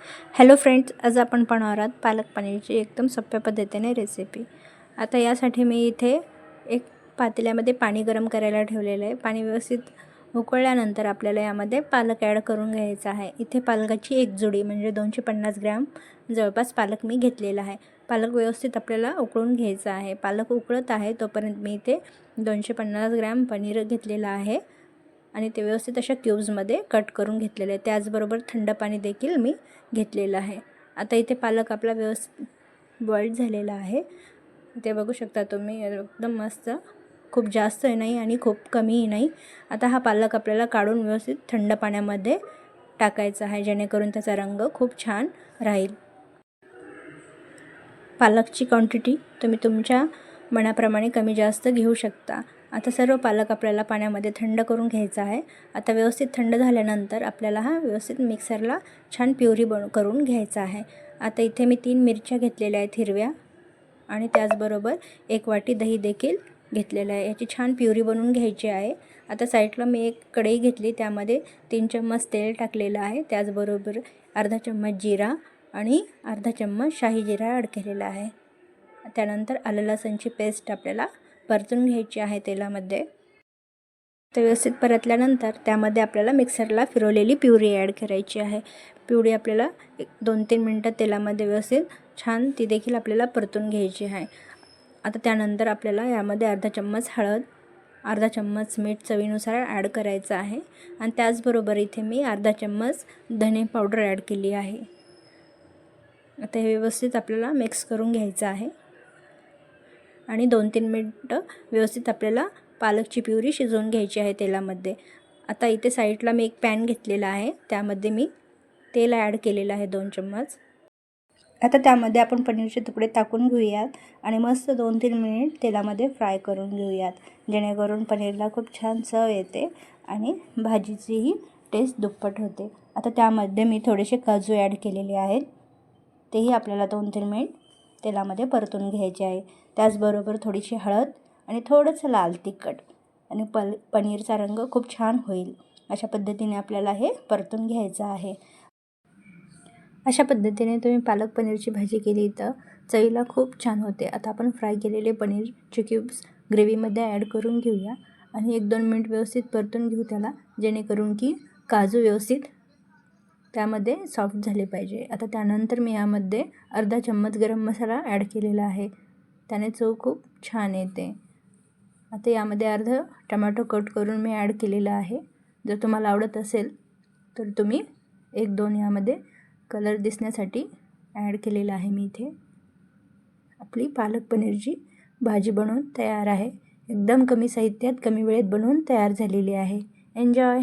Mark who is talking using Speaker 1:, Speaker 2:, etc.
Speaker 1: Hello friends, आज आपण पाहणार आहोत पालक पनीरची एकदम सोप्या पद्धतीने रेसिपी। आता यासाठी मी इथे एक पातेल्यामध्ये पाणी गरम करायला ठेवलेलं आहे। पाणी व्यवस्थित उकळल्यानंतर आपल्याला यामध्ये पालक ॲड करून घ्यायचा आहे। इथे पालकाची एक जोडी म्हणजे 250 ग्रॅम जवळपास पालक मी घेतलेला आहे। पालक व्यवस्थित आपल्याला उकळून घ्यायचा आहे। पालक उकळत आहे तोपर्यंत मी इथे 250 ग्रॅम पनीर घेतलेला आहे आणि ते व्यवस्थित अशा क्यूब्समध्ये कट करून घेतलेले आहे। त्याचबरोबर थंड पाणी देखील मी घेतलेलं आहे। आता इथे पालक आपला व्यवस्थित बॉईल झालेला आहे। ते बघू शकता तुम्ही, एकदम मस्त, खूप जास्त नाही आणि खूप कमीही नाही। आता हा पालक आपल्याला काढून व्यवस्थित थंड पाण्यामध्ये टाकायचा आहे, जेणेकरून त्याचा रंग खूप छान राहील। पालकची क्वांटिटी तुम्ही तुमच्या मनाप्रमाणे कमी जास्त घेऊ शकता। आता सर्व पालक आपल्याला पाण्यामध्ये थंड करून घ्यायचा आहे। आता व्यवस्थित थंड झाल्यानंतर आपल्याला हा व्यवस्थित मिक्सरला छान प्युरी करून घ्यायचा आहे। आता इथे मी 3 मिरच्या घेतलेल्या आहेत हिरव्या आणि त्याचबरोबर 1 वाटी दही देखील घेतलेलं आहे। याची छान प्युरी बनवून घ्यायची आहे। आता साईडला मी एक कढई घेतली, त्यामध्ये 3 चम्मच तेल टाकलेलं आहे। त्याचबरोबर अर्धा चम्मच जिरा आणि अर्धा चम्मच शाही जिरा ॲड केलेला आहे। त्यानंतर आलं लसूणची पेस्ट आपल्याला परतून घ्यायची आहे तेलामध्ये। ते व्यवस्थित परतल्यानंतर त्यामध्ये आपल्याला मिक्सरला फिरवलेली प्युरी ॲड करायची आहे। प्युरी आपल्याला 2-3 मिनटं तेलामध्ये व्यवस्थित छान ती देखील आपल्याला परतून घ्यायची आहे। आता त्यानंतर आपल्याला यामध्ये अर्धा चम्मच हळद, अर्धा चम्मच मीठ चवीनुसार ॲड करायचं आहे आणि त्याचबरोबर इथे मी अर्धा चम्मच धने पावडर ॲड केली आहे। आता हे व्यवस्थित आपल्याला मिक्स करून घ्यायचं आहे आणि 2-3 मिनटं व्यवस्थित आपल्याला पालकची प्युरी शिजवून घ्यायची आहे तेलामध्ये। आता इथे साईडला मी एक पॅन घेतलेला आहे, त्यामध्ये मी तेल ॲड केलेलं आहे 2 चम्मच। आता त्यामध्ये आपण पनीरचे तुकडे टाकून घेऊयात आणि मस्त 2-3 मिनिट तेलामध्ये फ्राय करून घेऊयात, जेणेकरून पनीरला खूप छान चव येते आणि भाजीचीही टेस्ट दुप्पट होते। आता त्यामध्ये मी थोडेसे काजू ॲड केलेले आहेत, तेही आपल्याला 2-3 मिनिट तेलामध्ये परतून घ्यायचे आहे। त्याचबरोबर थोडीशी हळद आणि थोडंसं लाल तिखट आणि पनीरचा रंग खूप छान होईल अशा पद्धतीने आपल्याला हे परतून घ्यायचं आहे। अशा पद्धतीने तुम्ही पालक पनीरची भाजी केली तर चवीला खूप छान होते। आता आपण फ्राय केलेले पनीरचे क्यूब्स ग्रेव्हीमध्ये ॲड करून घेऊया आणि 1-2 मिनिट व्यवस्थित परतून घेऊ त्याला, जेणेकरून की काजू व्यवस्थित त्यामध्ये सॉफ्ट झाले पाहिजे। आता त्यानंतर मी यामध्ये अर्धा चम्मच गरम मसाला ॲड केलेला आहे, त्याने चव खूप छान येते। आता यामध्ये अर्धा टोमॅटो कट करून मी ॲड केलेला आहे। जर तुम्हाला आवडत असेल तर तुम्ही 1-2 यामध्ये कलर दिसण्यासाठी ॲड केलेला आहे मी इथे। आपली पालक पनीरची भाजी बनवून तयार आहे। एकदम कमी साहित्यात कमी वेळेत बनवून तयार झालेली आहे। एन्जॉय।